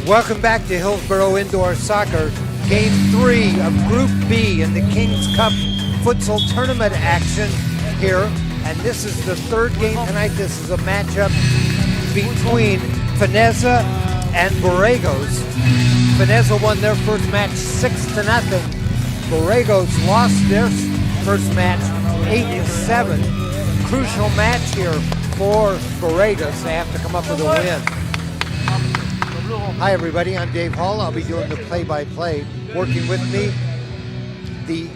Welcome back to Hillsborough Indoor Soccer. Game 3 of Group B in the Kings Cup futsal tournament action here. And this is the third game tonight. This is a matchup between Finezza and Borregos. Finezza won their first match 6-0. Borregos lost their first match 8-7. Crucial match here for Borregos. They have to come up with a win. Hi everybody, I'm Dave Hall. I'll be doing the play-by-play. Working with me, the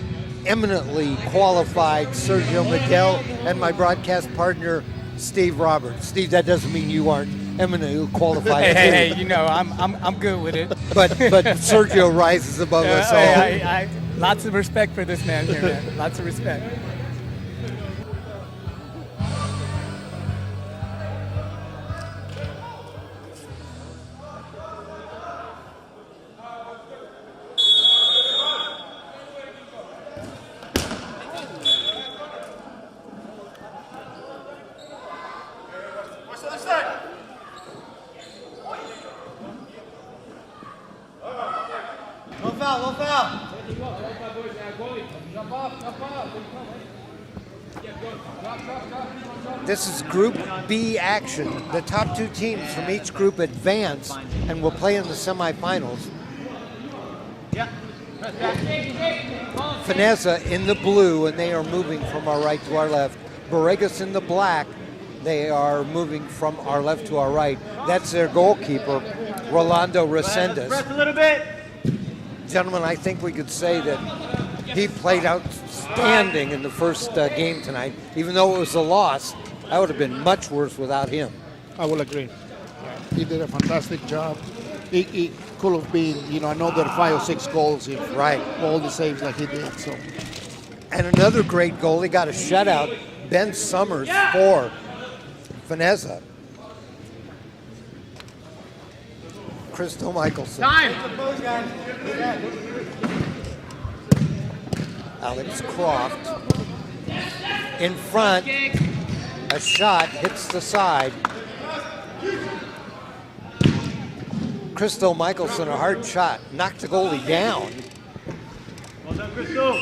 eminently qualified Sergio Medel and my broadcast partner, Steve Roberts. Steve, that doesn't mean you aren't eminently qualified. Hey, you know, I'm good with it. But Sergio rises above us all. I lots of respect for this man here, man. Lots of respect. No foul. This is Group B action. The top two teams from each group advance and will play in the semifinals. Finezza in the blue, and they are moving from our right to our left. Borregos in the black, they are moving from our left to our right. That's their goalkeeper, Rolando Resendez. Press a little bit. Gentlemen, I think we could say that he played outstanding in the first game tonight. Even though it was a loss, that would have been much worse without him. I will agree. He did a fantastic job. He could have been, another 5 or 6 goals if all the saves like he did. So. And another great goal. He got a shutout. Ben Summers for Finezza. Christo Michelson. Time. Alex Croft. In front. A shot hits the side. Christo Michelson, a hard shot. Knocked the goalie down. Well done, Christo.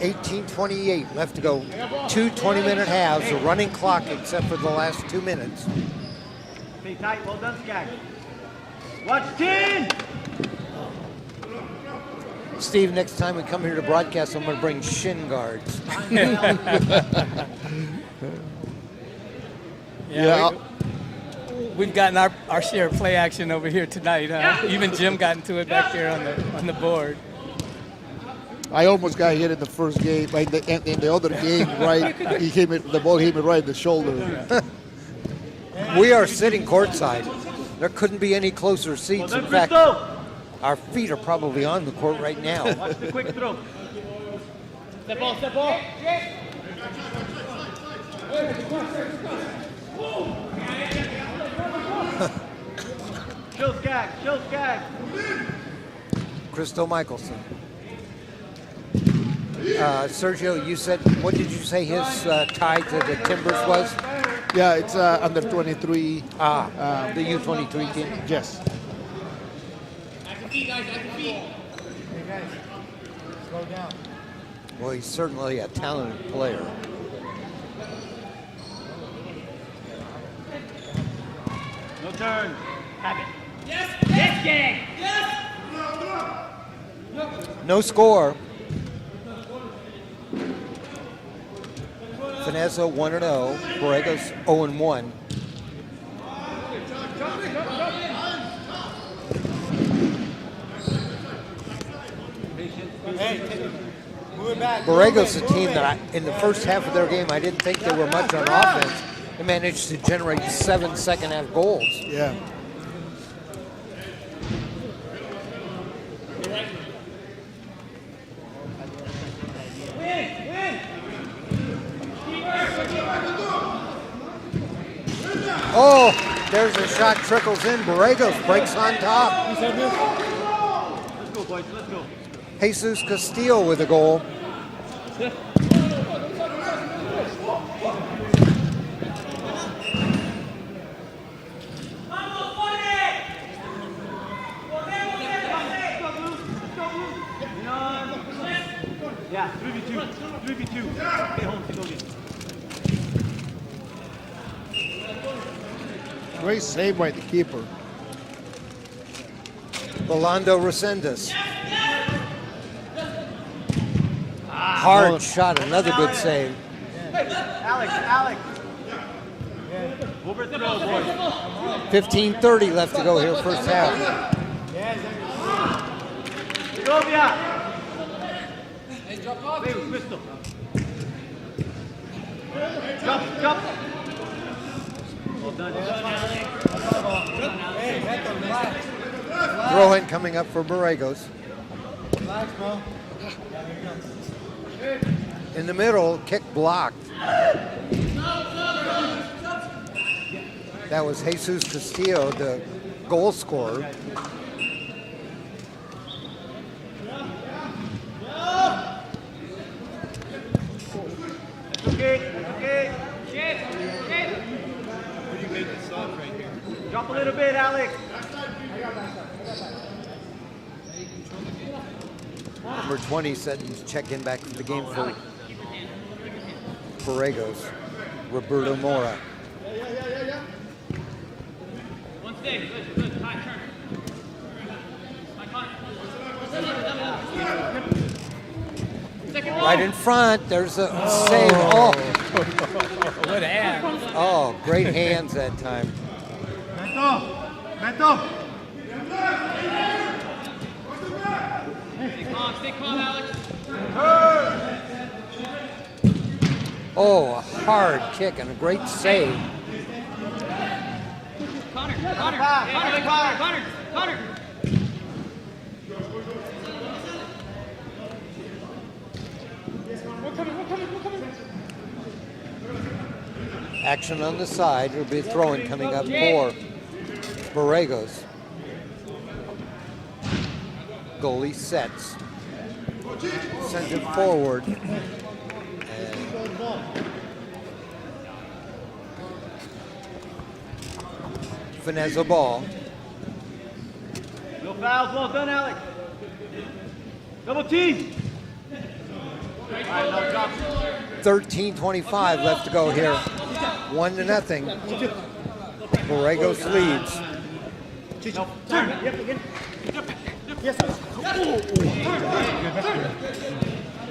18:28 left to go. 2 20-minute halves. A running clock except for the last 2 minutes. Stay tight. Well done, Skag. Watch 10. Steve, next time we come here to broadcast, I'm going to bring shin guards. We've gotten our share of play action over here tonight. Even Jim got into it back there on the board. I almost got hit in the first game. In the other game, right? The ball hit me right in the shoulder. We are sitting courtside. There couldn't be any closer seats. In fact, our feet are probably on the court right now. Watch the quick throw. Step ball. Chill Skag. Christo Michelson. Sergio, you said, what did you say his tie to the Timbers was? Yeah, it's under 23. The U23 team? Yes. Slow down. Well, he's certainly a talented player. No turn. Have it. Yes, gang. Yes. No score. Finezza 1-0. Borregos 0-1. Borregos, a team that in the first half of their game, I didn't think they were much on offense. They managed to generate 7 second-half goals. Yeah. Oh, there's a shot, trickles in. Borregos breaks on top. Let's go, boys. Let's go. Jesus Castillo with a goal. 3v2. Stay home, Segovia. Great save by the keeper. Rolando Resendez. Hard shot, another good save. Alex. Overthrow, boys. 15:30 left to go here, first half. Segovia. Play with Crystal. Jump. Well done. Throw in coming up for Borregos. In the middle, kick blocked. That was Jesus Castillo, the goal scorer. Okay. Drop a little bit, Alex. Number 20 setting check-in back for the game for Borregos, Roberto Mora. One stay. Good. Time, turn. Second roll. Right in front, there's a save. Oh, What a hand. oh, great hands that time. Beto. Stay calm, Alex. Oh, a hard kick and a great save. Connor. Action on the side. There'll be a throw-in coming up for Borregos. Goalie sets. Sends it forward. Finezza ball. No fouls. Well done, Alex. Double team. All right, now drop. 13:25 left to go here. 1-0. Borregos leads.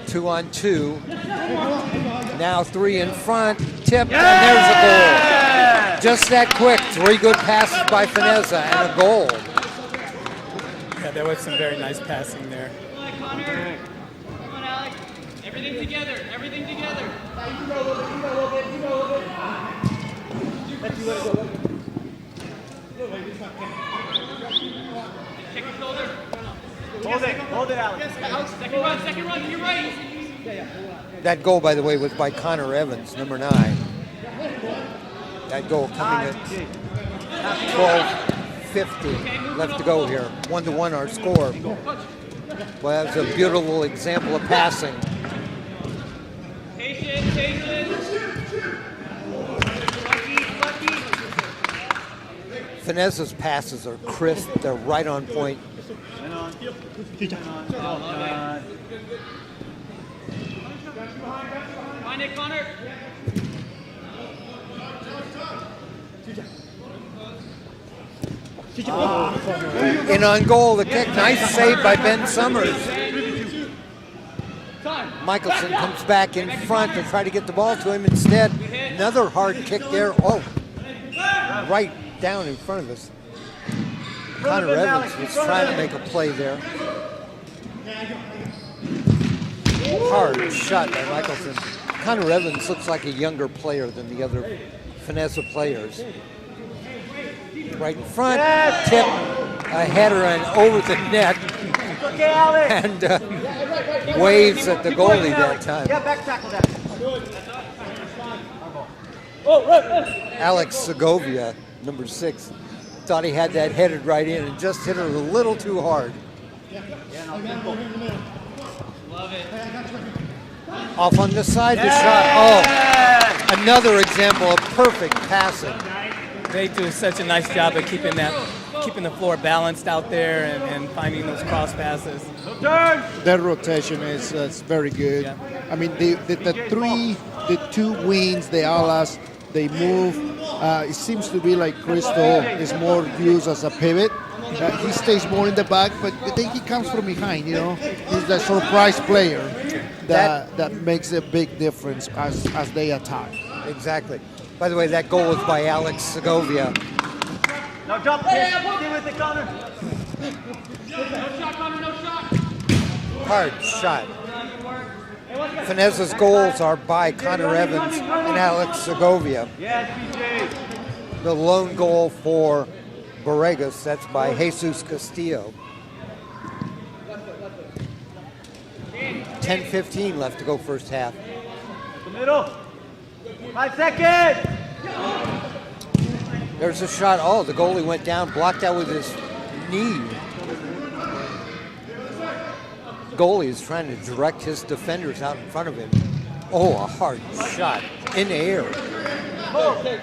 2-on-2. Now 3 in front. Tip, and there's a goal. Just that quick. 3 good passes by Finezza and a goal. Yeah, there was some very nice passing there. Come on, Connor. Come on, Alex. Everything together. Check your shoulder. Hold it, Alex. Second run to your right. That goal, by the way, was by Connor Evans, number 9. That goal coming at 12:50 left to go here. 1-1 our score. Well, that was a beautiful example of passing. Patient. Finezza's passes are crisp. They're right on point. Find it, Connor. In on goal, the kick. Nice save by Ben Summers. Michelson comes back in front to try to get the ball to him. Instead, another hard kick there. Oh, right down in front of us. Connor Evans was trying to make a play there. Hard shot by Michelson. Connor Evans looks like a younger player than the other Finezza players. Right in front, tip, a header and over the net. Okay, Alex. And waves at the goalie that time. Yeah, back tackle that. Alex Segovia, number 6, thought he had that headed right in and just hit it a little too hard. Love it. Off on the side, the shot. Oh, another example of perfect passing. They do such a nice job of keeping that keeping the floor balanced out there and finding those cross passes. No turn. Their rotation is very good. Yeah. I mean, the two wings, the alas, they move. It seems to be like Crystal is more used as a pivot. He stays more in the back, but then he comes from behind. You know, he's the surprise player that makes a big difference as they attack. Exactly. By the way, that goal was by Alex Segovia. Now drop. Stay with the Connor. Hard shot. Finezza's goals are by Connor Evans and Alex Segovia. Yes, BJ. The lone goal for Borregos, that's by Jesus Castillo. 10:15 left to go first half. The middle. 5 seconds. There's a shot. Oh, the goalie went down, blocked out with his knee. Goalie is trying to direct his defenders out in front of him. Oh, a hard shot in the air.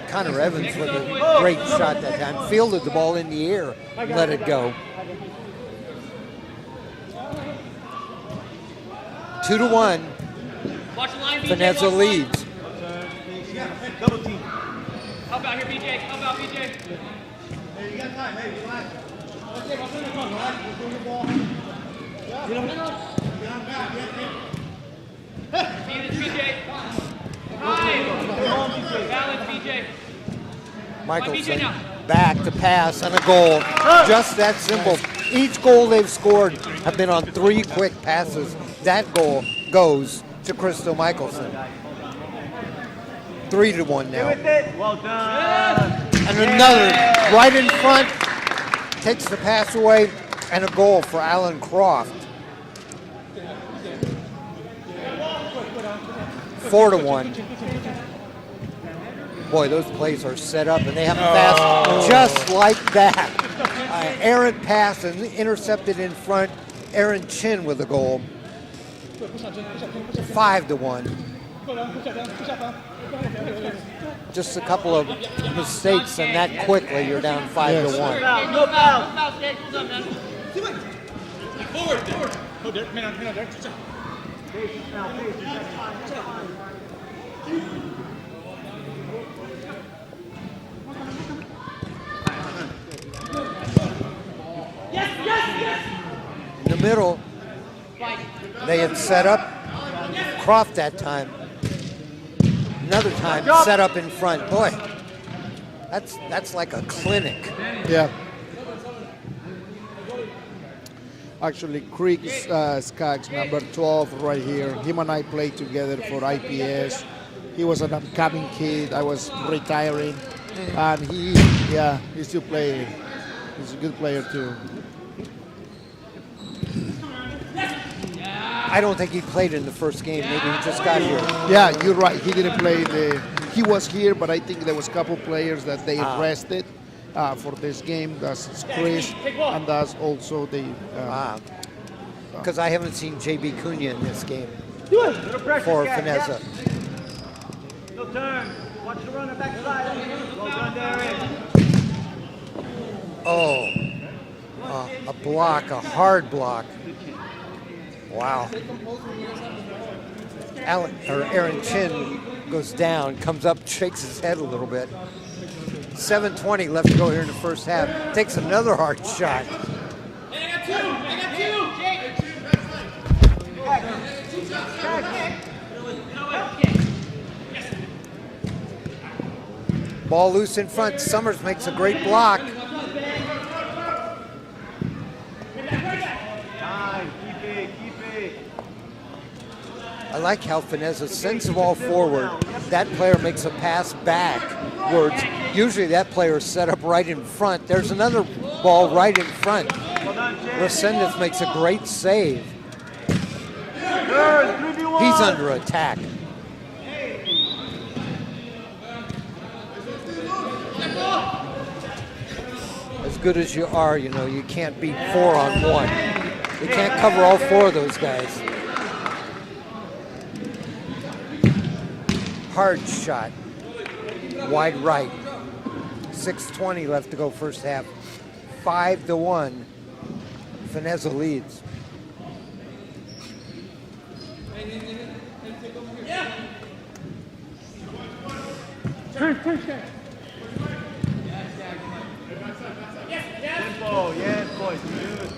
Connor Evans with a great shot that time. Fielded the ball in the air, let it go. 2-1. Finezza leads. Double team. Help out here, BJ. Help out, BJ. Balance, BJ. Balance, BJ. Michelson back to pass and a goal. Just that simple. Each goal they've scored have been on 3 quick passes. That goal goes to Crystal Michelson. 3-1 now. With it. Well done. And another right in front. Takes the pass away and a goal for Alan Croft. 4-1. Boy, those plays are set up and they have a pass just like that. Errant pass and intercepted in front. Aaron Chin with a goal. 5-1. Just a couple of mistakes and that quickly you're down 5-1. No foul. In the middle, they had set up Croft that time. Another time set up in front. Boy, that's like a clinic. Yeah. Actually, Creek Skaggs, number 12 right here. Him and I played together for IPS. He was an upcoming kid. I was retiring. And he's still playing. He's a good player too. I don't think he played in the first game. Maybe he just got here. Yeah, you're right. He didn't play he was here, but I think there was a couple players that they rested for this game. That's Chris, and that's also the. Because I haven't seen JB Cunha in this game Little pressure, for Skaggs, yeah. Finezza. No turn. Watch the runner backside. Well done, Darren. Oh, a block, a hard block. Wow. Aaron Chin goes down, comes up, shakes his head a little bit. 7:20 left to go here in the first half. Takes another hard shot. Ball loose in front. Summers makes a great block. I like how Finezza sends the ball forward. That player makes a pass backwards. Usually that player is set up right in front. There's another ball right in front. Resendez makes a great save. He's under attack. As good as you are, you know, you can't beat 4-on-1. You can't cover all 4 of those guys. Hard shot, wide right. 6:20 left to go first half. 5-1. Finezza leads. Tempo, yes, boys. Good.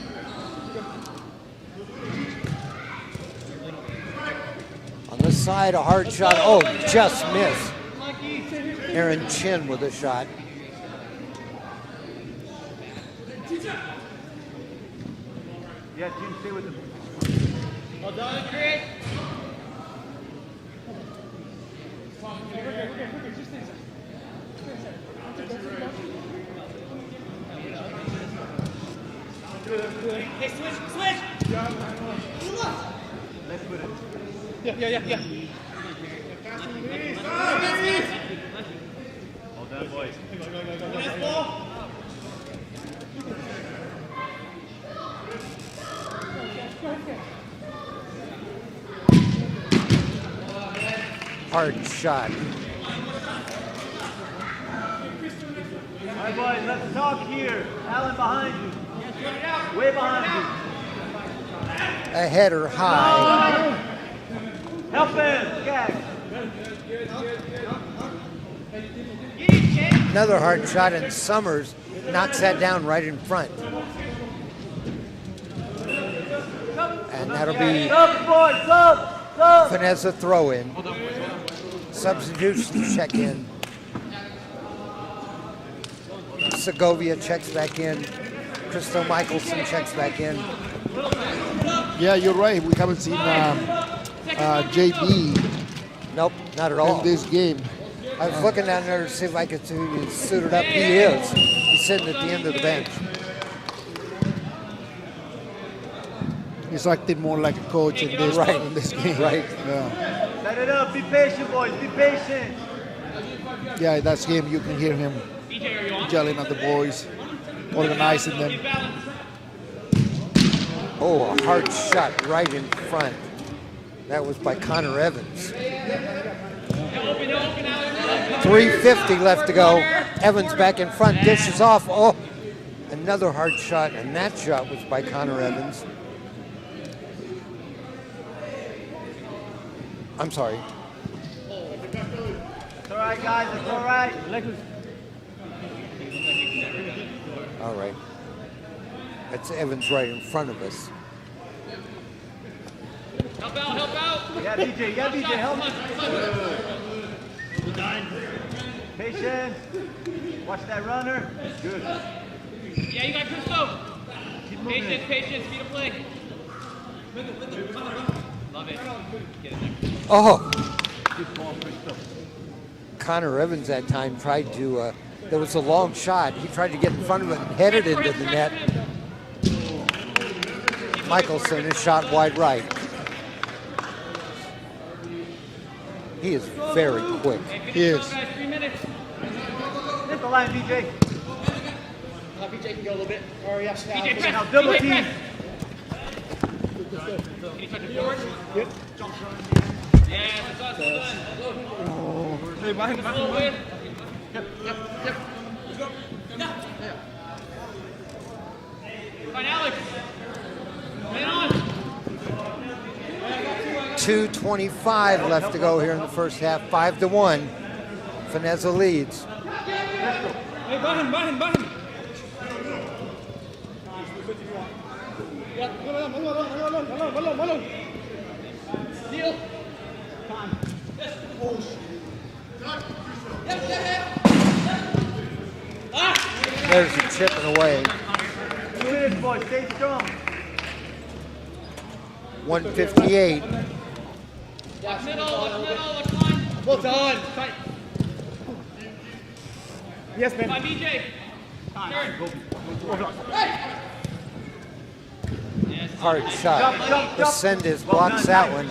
On the side, a hard shot. Oh, just missed. Aaron Chin with a shot. Yeah, Jim, stay with him. Well done, Chris. Hey, switch! Let's put it. Yeah. Well done, boys. Last ball. Hard shot. All right, boys, let's talk here. Alan behind you. Way behind you. A header high. Help him, Gag. Another hard shot, and Summers knocks that down right in front. And that'll be Sub, boys, sub. Finezza throw-in. Substitutions check in. Segovia checks back in. Christo Michelson checks back in. Yeah, you're right. We haven't seen JB Nope, not at all. in this game. I was looking down there to see if I could see if he's suited up. He is. He's sitting at the end of the bench. He's acting more like a coach in this Right. in this game. Right. Yeah. Set it up. Be patient, boys. Be patient. Yeah, that's him. You can hear him yelling at the boys, organizing them. Oh, a hard shot right in front. That was by Connor Evans. 3:50 left to go. Evans back in front, dishes off. Oh, another hard shot, and that shot was by Connor Evans. I'm sorry. It's all right, guys. It's all right. All right. That's Evans right in front of us. Help out. Yeah, BJ. Yeah, BJ. Help me. Patient. Watch that runner. Good. Yeah, you got Christo. Keep moving. Patience, speed of play. Love it. Get in there. Oh, Good ball, Christo. Connor Evans that time tried to, there was a long shot. He tried to get in front of it and head it into the net. Michelson is shot wide right. He is very quick. He is. Guys, 3 minutes. Hit the line, BJ. BJ can go a little bit. BJ, press. Now double BJ, team. press. Can you touch it forward? Yep. Yeah, that's us. Hey, behind. Slow win. Fine, Alex. Right on. 2:25 left to go here in the first half. 5-1. Finezza leads. Hey, behind. Deal. There's a chip and away. 2 minutes, boys. Stay strong. 158. Left middle, left line. Well done. Tight. Yes, man. By BJ. Turn. Hard shot. Ascendis blocks that one.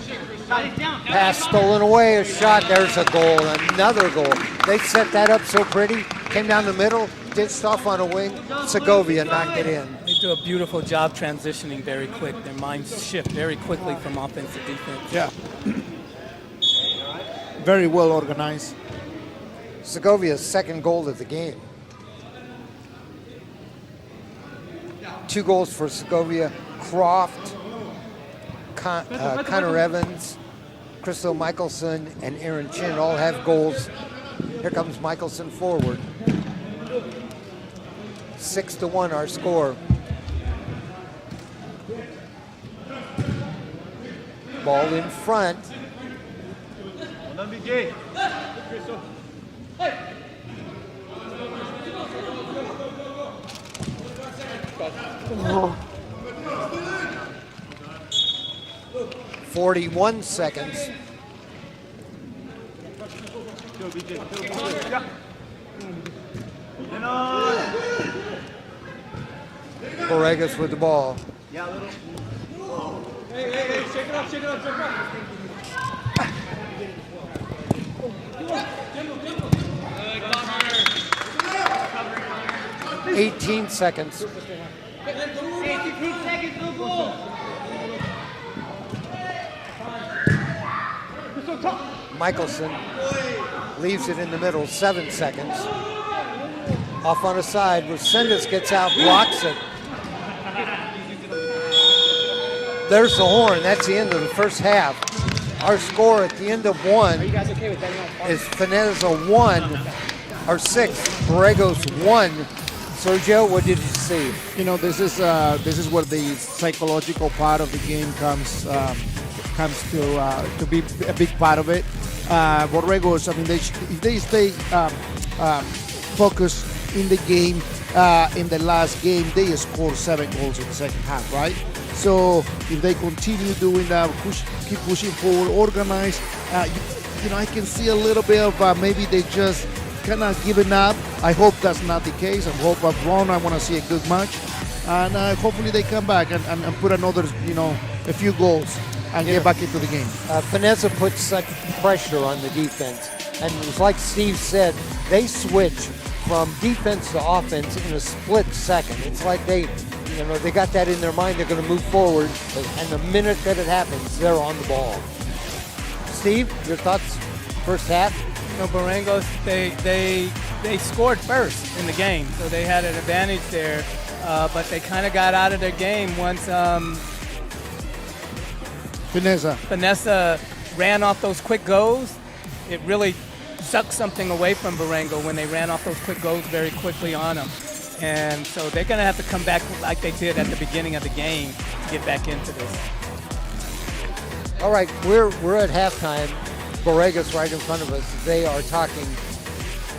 Down. Pass stolen away, a shot, there's a goal, another goal. They set that up so pretty, came down the middle, ditched off on a wing, Segovia knocked it in. They do a beautiful job transitioning very quick. Their minds shift very quickly from offense to defense. Yeah. Very well organized. Segovia's second goal of the game. 2 goals for Segovia. Croft, Connor Evans, Crystal Michelson, and Aaron Chin all have goals. Here comes Michelson forward. 6-1 our score. Ball in front. Well done, BJ. 41 seconds. Go, BJ. Go, BJ. Yeah. And on. Borregos with the ball. Yeah, a little. Hey, shake it up, shake it up, shake it up. 18 seconds. 15 seconds, no goal. Michelson leaves it in the middle, 7 seconds. Off on a side, Resendez gets out, blocks it. There's the horn, that's the end of the first half. Our score at the end of 1 is Finezza 1, or 6, Borregos 1. Sergio, what did you see? You know, this is where the psychological part of the game comes to be a big part of it. Borregos, I mean, if they stay focused in the game, in the last game, they scored 7 goals in the second half, right? So if they continue doing that, keep pushing forward, organized, you know, I can see a little bit of maybe they just kind of giving up. I hope that's not the case. I hope I'm wrong. I want to see a good match, and hopefully they come back and put another, you know, a few goals and get back into the game. Finezza put such pressure on the defense, and it was like Steve said, they switch from defense to offense in a split second. It's like they got that in their mind. They're going to move forward, and the minute that it happens, they're on the ball. Steve, your thoughts? First half. You know, Borregos, they scored first in the game, so they had an advantage there. But they kind of got out of their game once Finezza ran off those quick goals. It really sucked something away from Borregos when they ran off those quick goals very quickly on them. And so they're going to have to come back like they did at the beginning of the game to get back into this. All right, we're at halftime. Borregos right in front of us. They are talking.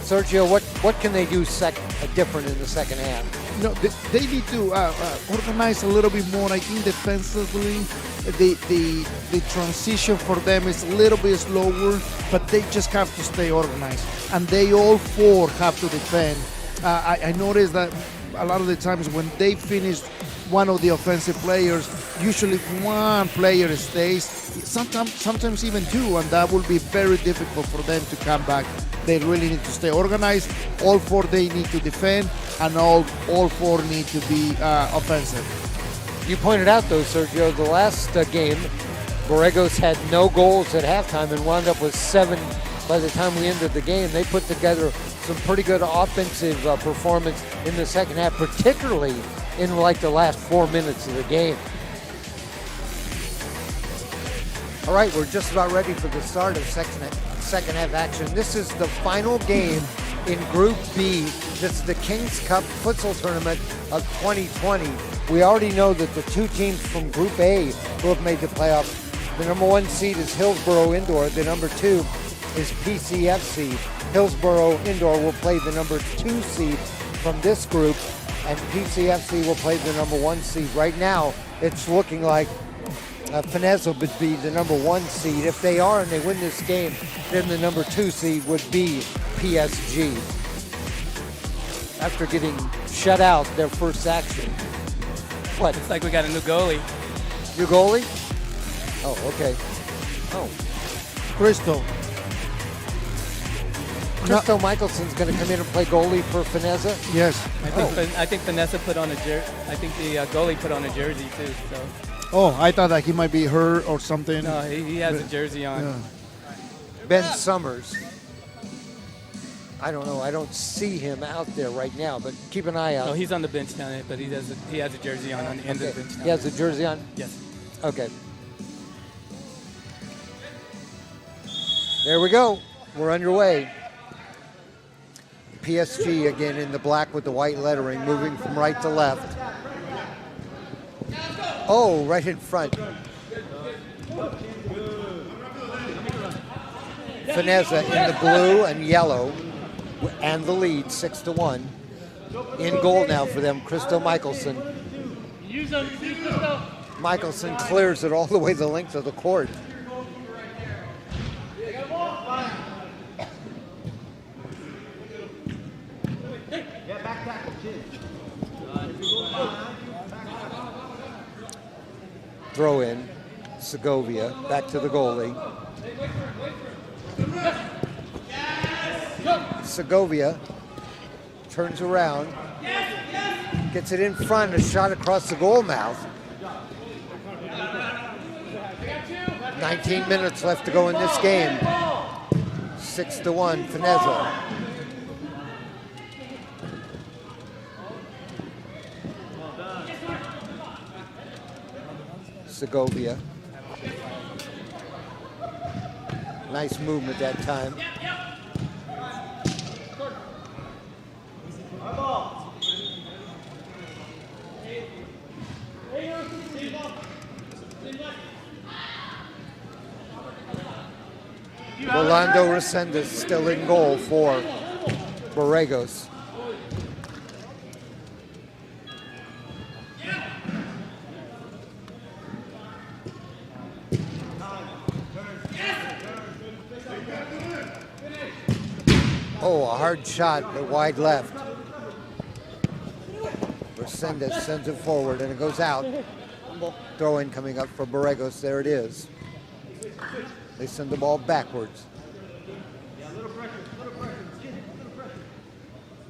Sergio, what can they do different in the second half? No, they need to organize a little bit more. I think defensively, the transition for them is a little bit slower, but they just have to stay organized. And they all 4 have to defend. I noticed that a lot of the times when they finish one of the offensive players, usually one player stays, sometimes even 2, and that will be very difficult for them to come back. They really need to stay organized. All 4 they need to defend, and all 4 need to be offensive. You pointed out, though, Sergio, the last game, Borregos had no goals at halftime and wound up with 7 by the time we ended the game. They put together some pretty good offensive performance in the second half, particularly in like the last 4 minutes of the game. All right, we're just about ready for the start of second half action. This is the final game in Group B. This is the King's Cup Futsal Tournament of 2020. We already know that the 2 teams from Group A who have made the playoffs. The number 1 seed is Hillsborough Indoor. The number 2 is PCFC. Hillsborough Indoor will play the number 2 seed from this group, and PCFC will play the number 1 seed. Right now, it's looking like Finezza would be the number 1 seed. If they are and they win this game, then the number 2 seed would be PSG. After getting shut out their first action. What? It's like we got a new goalie. New goalie? Oh, okay. Oh. Crystal. Cristo Michelson's going to come in and play goalie for Finezza? Yes. I think Finezza put on a jersey. I think the goalie put on a jersey too. So. Oh, I thought that he might be hurt or something. No, he has a jersey on. Yeah. Ben Summers. I don't know. I don't see him out there right now, but keep an eye out. No, he's on the bench down there, but he has a jersey on the end of the bench. He has a jersey on? Yes. Okay. There we go. We're underway. PSG again in the black with the white lettering, moving from right to left. Oh, right in front. Finezza in the blue and yellow, and the lead 6-1. In goal now for them, Christo Michelson. Use them, use Christo. Michelson clears it all the way the length of the court. Throw in, Segovia, back to the goalie. Segovia turns around, gets it in front, a shot across the goal mouth. 19 minutes left to go in this game. 6-1, Finezza. Segovia. Nice movement that time. Rolando Resendez still in goal for Borregos. Oh, a hard shot at wide left. Resendez sends it forward and it goes out. Throw in coming up for Borregos. There it is. They send the ball backwards. Yeah, little pressure, little pressure.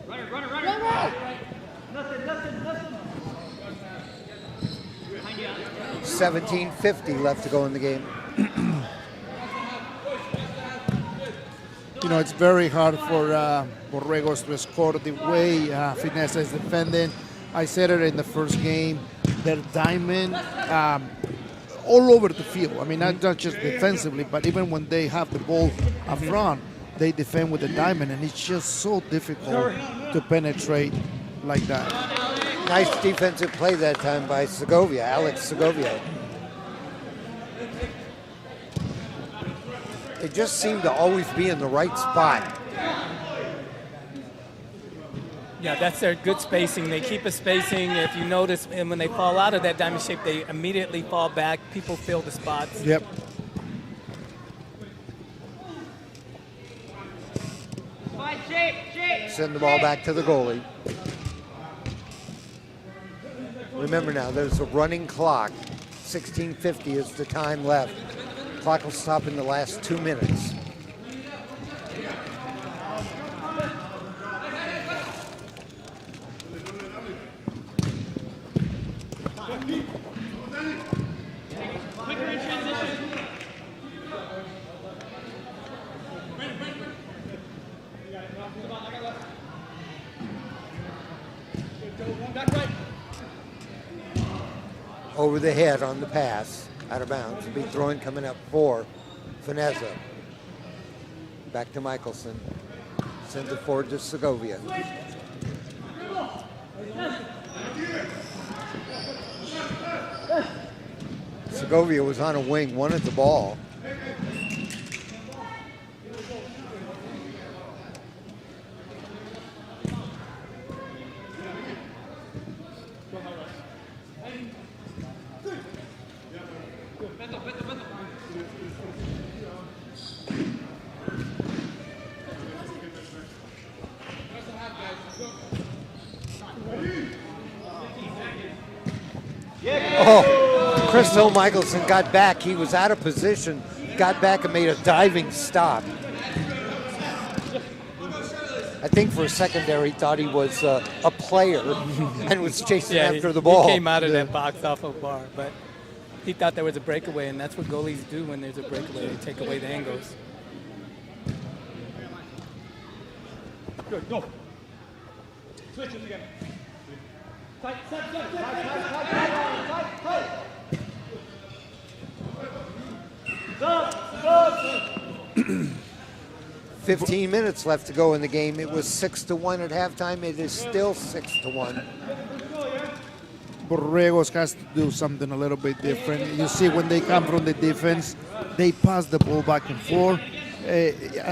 Little pressure. Runner. Nothing. 17:50 left to go in the game. You know, it's very hard for Borregos to score the way Finezza is defending. I said it in the first game, their diamond all over the field. I mean, not just defensively, but even when they have the ball up front, they defend with the diamond, and it's just so difficult to penetrate like that. Nice defensive play that time by Segovia, Alex Segovia. They just seem to always be in the right spot. Yeah, that's their good spacing. They keep a spacing. If you notice, and when they fall out of that diamond shape, they immediately fall back. People fill the spots. Yep. Fine, shape. Send the ball back to the goalie. Remember now, there's a running clock. 16:50 is the time left. Clock will stop in the last 2 minutes. Quicker in transition. Back right. Over the head on the pass, out of bounds. A big throw-in coming up for Finezza. Back to Michelson. Sends it forward to Segovia. Segovia was on a wing, wanted the ball. Oh, Christo Michelson got back. He was out of position, got back and made a diving stop. I think for a second there he thought he was a player and was chasing after the ball. He came out of that box off a bar, but he thought there was a breakaway, and that's what goalies do when there's a breakaway. They take away the angles. Good, go. Switch it again. Tight, tight, tight, tight, tight, tight. 15 minutes left to go in the game. It was 6-1 at halftime. It is still 6-1. Borregos has to do something a little bit different. You see, when they come from the defense, they pass the ball back and forth.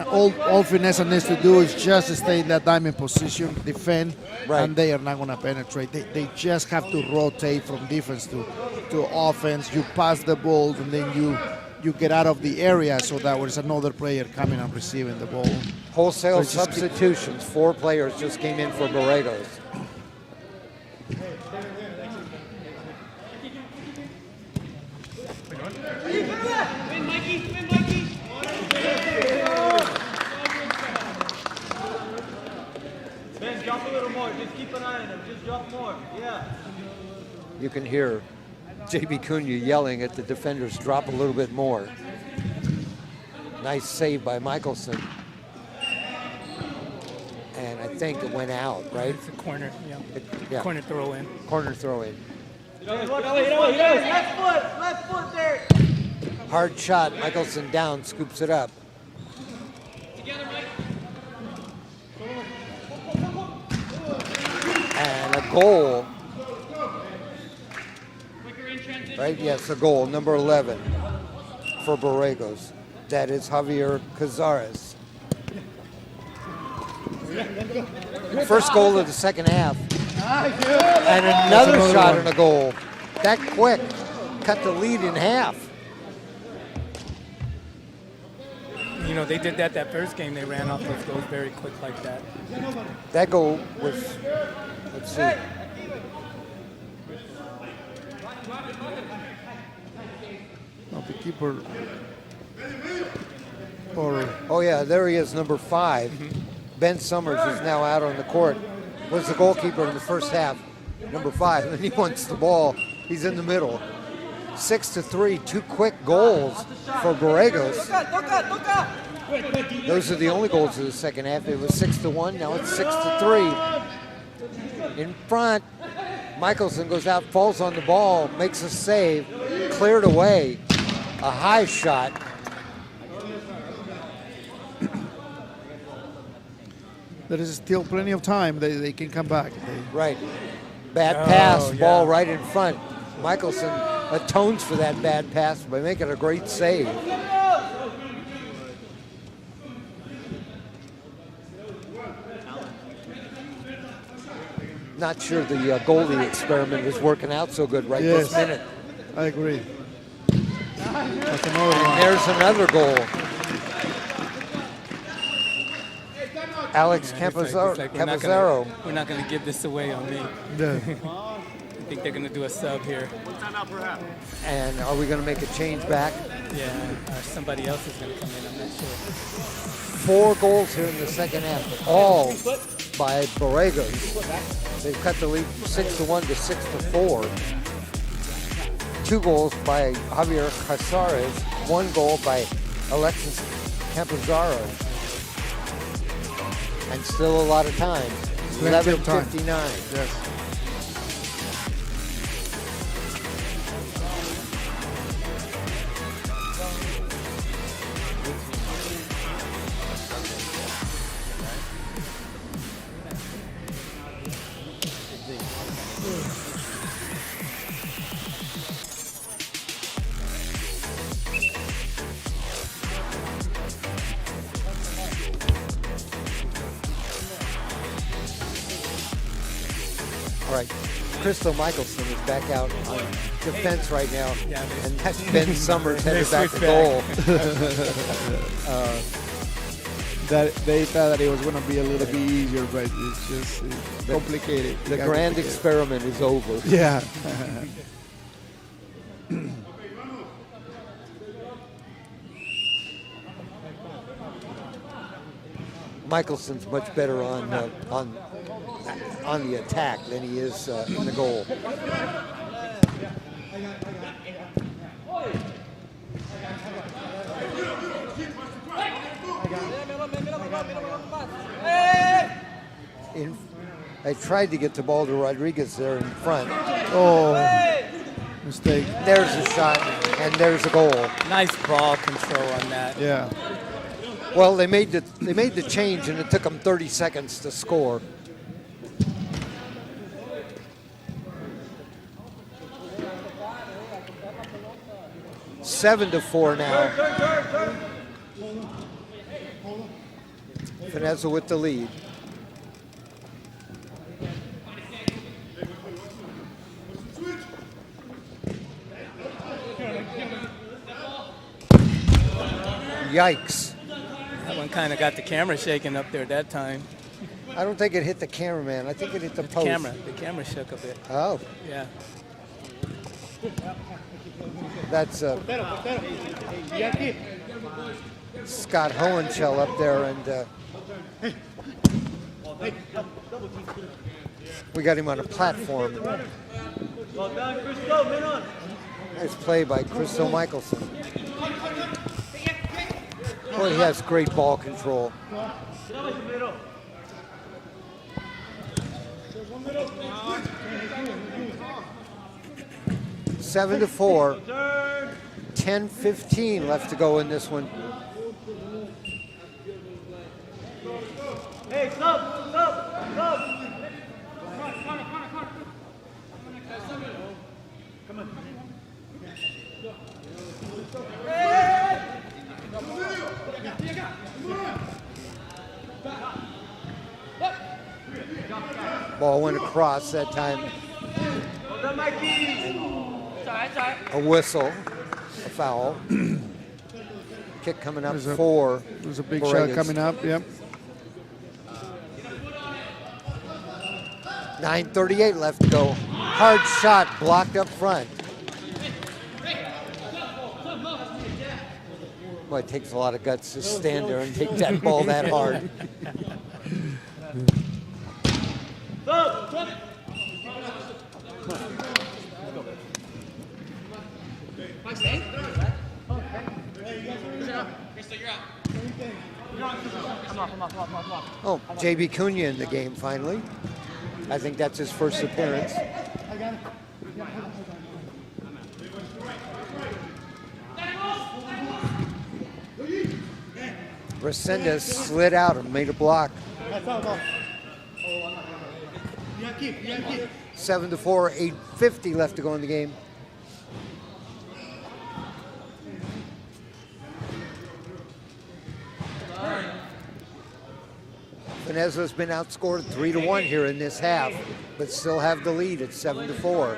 All Finezza needs to do is just stay in that diamond position, defend, and they are not going to penetrate. They just have to rotate from defense to offense. You pass the ball, and then you get out of the area so that there's another player coming and receiving the ball. Wholesale substitutions. 4 players just came in for Borregos. Win, Mikey. Win, Mikey. Ben, drop a little more. Just keep an eye on him. Just drop more. Yeah. You can hear J.B. Cunha yelling at the defenders, drop a little bit more. Nice save by Michelson. And I think it went out, right? It's a corner, Yeah. Corner throw in. Corner throw in. Left foot there. Hard shot. Michelson down, scoops it up. And a goal. Right? Yes, a goal. Number 11 for Borregos. That is Javier Cazares. First goal of the second half. And another shot and a goal. That quick. Cut the lead in half. You know, they did that first game. They ran off those goals very quick like that. That goal was, let's see. The keeper. Oh yeah, there he is, number 5. Ben Summers is now out on the court. Was the goalkeeper in the first half, number 5, and he wants the ball. He's in the middle. 6-3, 2 quick goals for Borregos. Those are the only goals of the second half. It was 6-1, now it's 6-3. In front, Michelson goes out, falls on the ball, makes a save, cleared away. A high shot. There is still plenty of time. They can come back. Right. Bad pass, ball right in front. Michelson atones for that bad pass by making a great save. Not sure the goalie experiment is working out so good right this minute. I agree. That's another one. There's another goal. Alex Campazaro. We're not going to give this away on me. Yeah. I think they're going to do a sub here. And are we going to make a change back? Yeah, or somebody else is going to come in. I'm not sure. 4 goals here in the second half, all by Borregos. They've cut the lead from 6-1 to 6-4. 2 goals by Javier Cazares, 1 goal by Alexis Campazaro. And still a lot of time. 11:59. Yes. All right, Crystal Michelson is back out on defense right now, and that's Ben Summers headed back to goal. That they thought that it was going to be a little bit easier, but it's just complicated. The grand experiment is over. Yeah. Michelson's much better on the attack than he is in the goal. They tried to get the ball to Rodriguez there in front. Oh, mistake. There's a shot, and there's a goal. Nice ball control on that. Yeah. Well, they made the change, and it took them 30 seconds to score. Seven to 4 now. Finezza with the lead. Yikes. That one kind of got the camera shaking up there that time. I don't think it hit the cameraman. I think it hit the post. The camera shook a bit. Oh, Yeah. that's Scott Hohenschel up there, and we got him on a platform. Well done, Cristo. Men on. Nice play by Christo Michelson. Boy, he has great ball control. 7 to 4. 10-15 left to go in this one. Hey, stop, stop, stop. Come on. Ball went across that time. Well done, Mikey. Sorry. A whistle, a foul. Kick coming up There's a- for There's a big Borregos. shot coming up. Yep. 9:38 left to go. Hard shot blocked up front. Boy, it takes a lot of guts to stand there and take that ball that hard. Stop, stop. Oh, JB Cunha in the game finally. I think that's his first appearance. Resendez slid out and made a block. 7 to 4, 8:50 left to go in the game. Finezza's been outscored 3 to 1 here in this half, but still have the lead at 7 to 4.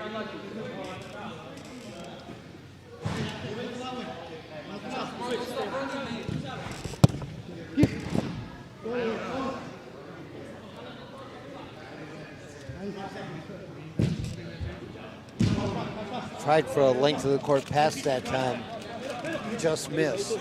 Tried for a length of the court pass that time, just missed.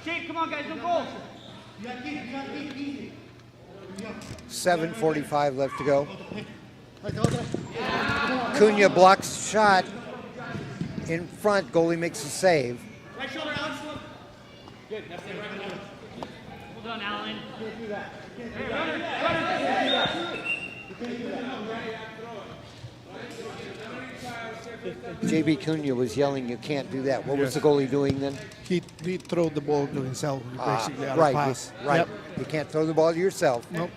Shake, come on, guys, don't go. 7:45 left to go. Cunha blocks shot in front. Goalie makes a save. Right shoulder, Alex. Good, that's it. Well done, Alan. JB Cunha was yelling, "You can't do that." What was the goalie doing then? He threw the ball to himself, basically, out of Right, pass. right. Yep. You can't throw the ball to yourself. Nope.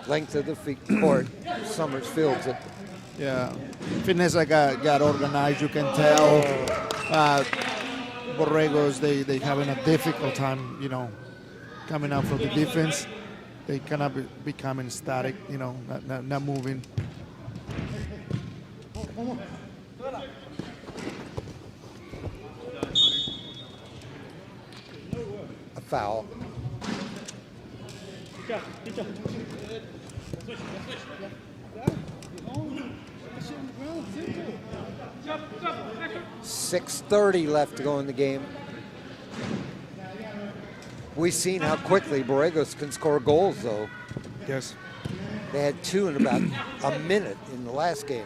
Length of the court. Summers fields it. Yeah. Finezza got organized, you can tell. Borregos, they having a difficult time, coming out from the defense. They kind of becoming static, not moving. A foul. .6:30 left to go in the game. We've seen how quickly Borregos can score goals, though. Yes. They had 2 in about a minute in the last game.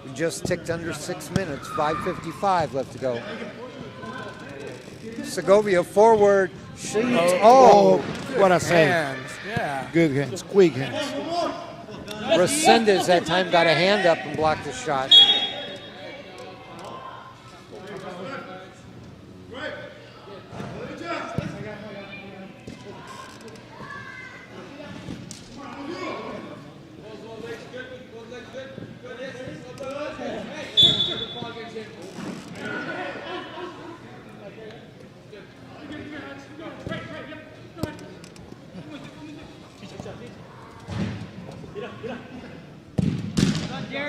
We just ticked under 6 minutes, 5:55 left to go. Segovia forward, shoots. Oh, what a save. Hands, yeah. Good hands, quick hands. Resendez that time got a hand up and blocked the shot.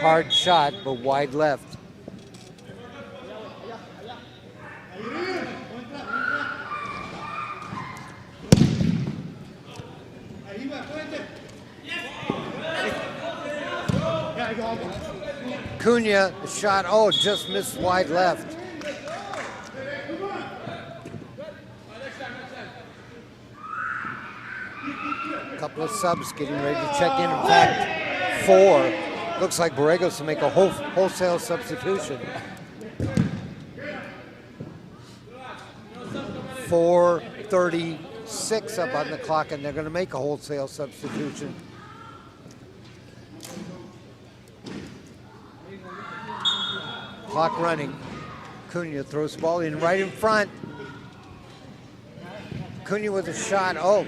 Hard shot, but wide left. Cunha, the shot, oh, just missed wide left. A couple of subs getting ready to check in. In fact, 4. Looks like Borregos to make a wholesale substitution. 4:36 up on the clock, and they're going to make a wholesale substitution. Clock running. Cunha throws the ball in right in front. Cunha with a shot. Oh,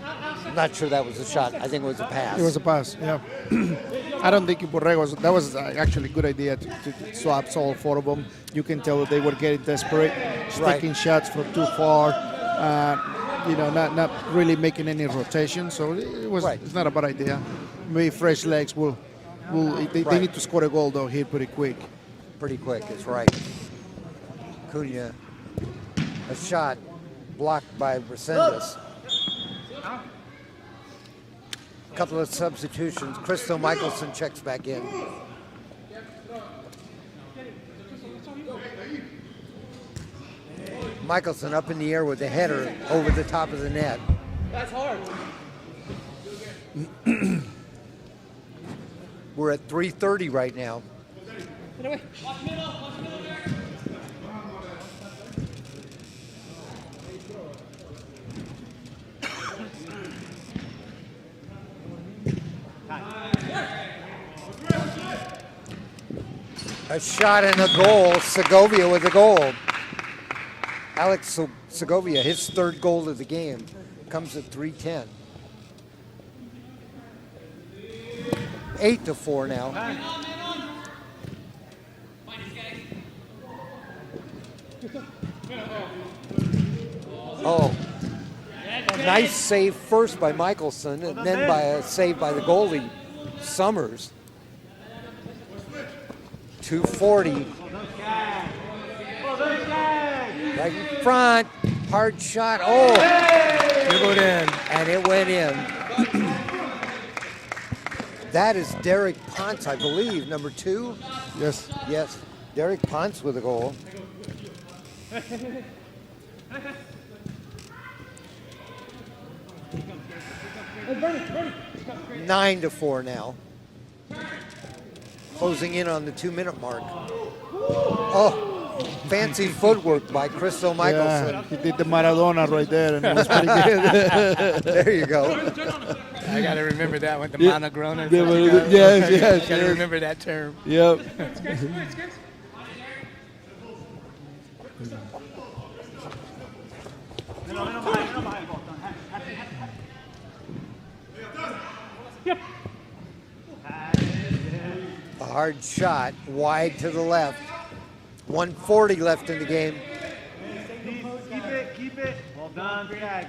I'm not sure that was a shot. I think it was a pass. It was a pass, yeah. I don't think Borregos, that was actually a good idea to swap all 4 of them. You can tell that they were getting desperate, sticking shots from too far, not really making any rotation. So it's not a bad idea. Maybe fresh legs they need to score a goal though here pretty quick. Pretty quick, it's right. Cunha, a shot blocked by Resendez. Couple of substitutions. Cristo Michelson checks back in. Michelson up in the air with the header over the top of the net. That's hard. We're at 3:30 right now. Get away. Watch middle there. A shot and a goal. Segovia with a goal. Alex Segovia, his 3rd goal of the game, comes at 3:10. 8-4 now. Oh, nice save first by Michelson, and then by a save by the goalie, Summers. 2:40. Right in front, hard shot. Oh, It went in. and it went in. That is Derek Ponce, I believe, number 2. Yes. Yes, Derek Ponce with a goal. Nine to 4 now. Closing in on the 2-minute mark. Oh, fancy footwork by Cristo Michelson. Yeah, he did the Maradona right there, and it was pretty good. There you go. I got to remember that with the Yeah. monogroner. Yes. Got to remember that term. Yep. A hard shot, wide to the left. 1:40 left in the game. tag.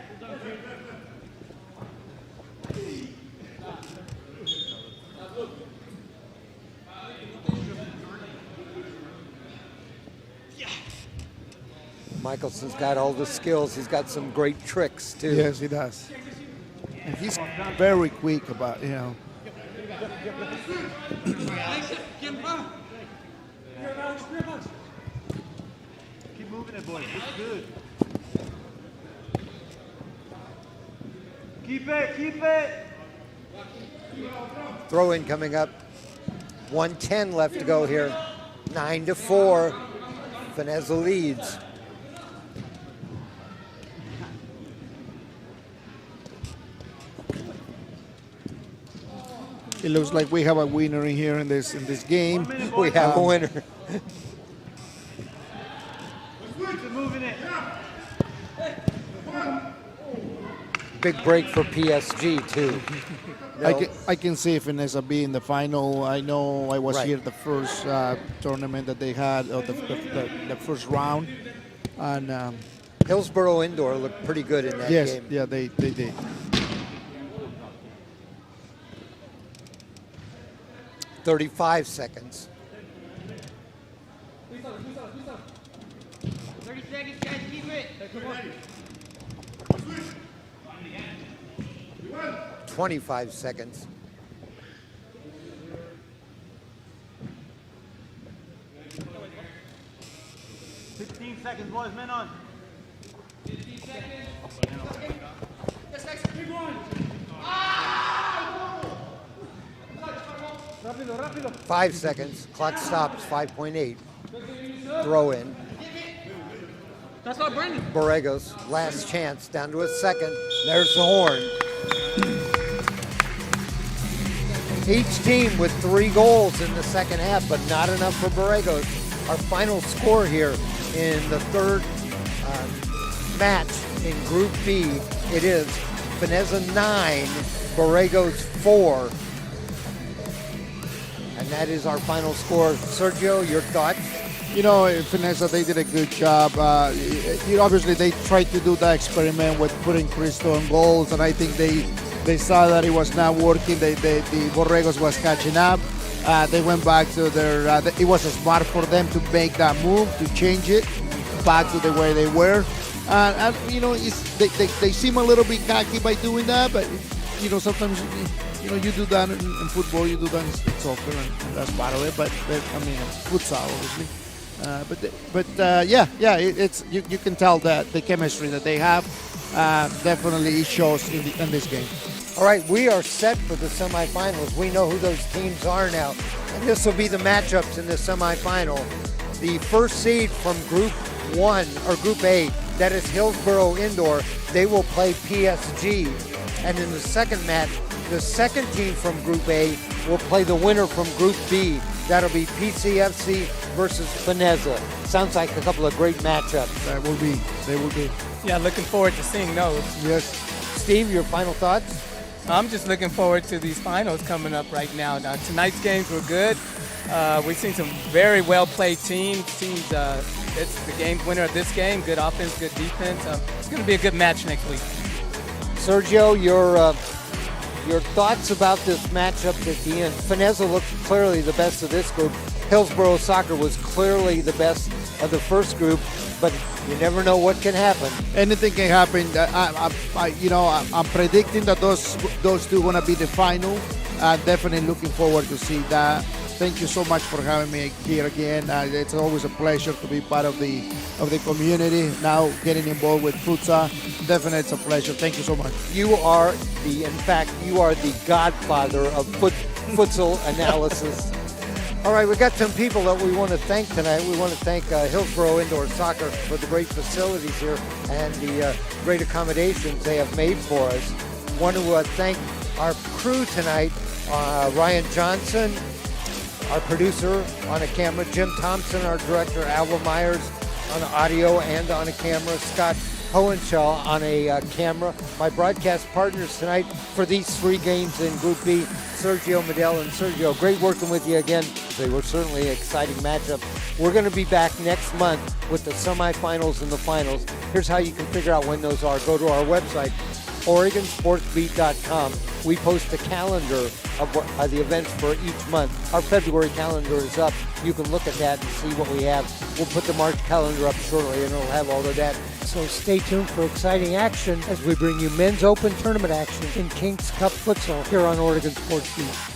Michelson's got all the skills. He's got some great tricks too. Yes, he does. And he's very quick about, you know. Keep moving it, boys. It's good. Keep it, keep it. Throw in coming up. 1:10 left to go here. 9-4. Finezza leads. It looks like we have a winner in here in this game. We have a winner. Keep moving it. Big break for PSG too. I can see Finezza be in the final. I know I was Right. here the first tournament that they had, or the first round. And Hillsborough Indoor looked pretty good in that yes, game. yeah, they did. 35 seconds. 30 seconds, guys, keep it. 25 seconds. $15 seconds, boys. Men on. 15 seconds. Yes, next, big one. 5 seconds. Clock stops. 5.8. Throw in. That's not Brandon. Borregos, last chance, down to a second. There's the horn. Each team with 3 goals in the second half, but not enough for Borregos. Our final score here in the third match in Group B, it is Finezza 9, Borregos 4. And that is our final score. Sergio, your thoughts? You know, Finezza, they did a good job. Obviously, they tried to do the experiment with putting Cristo on goals, and I think they saw that it was not working. The Borregos was catching up. They went back to their. It was smart for them to make that move, to change it back to the way they were. And you know, they seem a little bit cocky by doing that, but you know, sometimes you do that in football, you do that in soccer, and that's part of it. But I mean, futsal, obviously. It's you can tell that the chemistry that they have definitely shows in this game. All right, we are set for the semifinals. We know who those teams are now. And this will be the matchups in the semifinal. The first seed from Group 1, or Group A, that is Hillsborough Indoor, they will play PSG. And in the second match, the second team from Group A will play the winner from Group B. That'll be PCFC versus Finezza. Sounds like a couple of great matchups. They will be. Yeah, looking forward to seeing those. Yes. Steve, your final thoughts? I'm just looking forward to these finals coming up right now. Now, tonight's games were good. We've seen some very well-played teams. It's the game winner of this game. Good offense, good defense. It's going to be a good match next week. Sergio, your thoughts about this matchup at the end? Finezza looked clearly the best of this group. Hillsborough Soccer was clearly the best of the first group, but you never know what can happen. Anything can happen. I'm predicting that those two gonna be the final. Definitely looking forward to see that. Thank you so much for having me here again. It's always a pleasure to be part of the community. Now getting involved with futsal, definitely it's a pleasure. Thank you so much. You are the godfather of futsal analysis. All right, we've got some people that we want to thank tonight. We want to thank Hillsborough Indoor Soccer for the great facilities here and the great accommodations they have made for us. Want to thank our crew tonight, Ryan Johnson, our producer on a camera, Jim Thompson, our director, Alva Myers on audio and on a camera, Scott Hohenshaw on a camera. My broadcast partners tonight for these 3 games in Group B, Sergio Medel and Sergio. Great working with you again. They were certainly an exciting matchup. We're going to be back next month with the semifinals and the finals. Here's how you can figure out when those are. Go to our website, OregonSportsBeat.com. We post a calendar of the events for each month. Our February calendar is up. You can look at that and see what we have. We'll put the March calendar up shortly, and it'll have all of that. So stay tuned for exciting action as we bring you men's open tournament action in King's Cup futsal here on Oregon Sports Beat.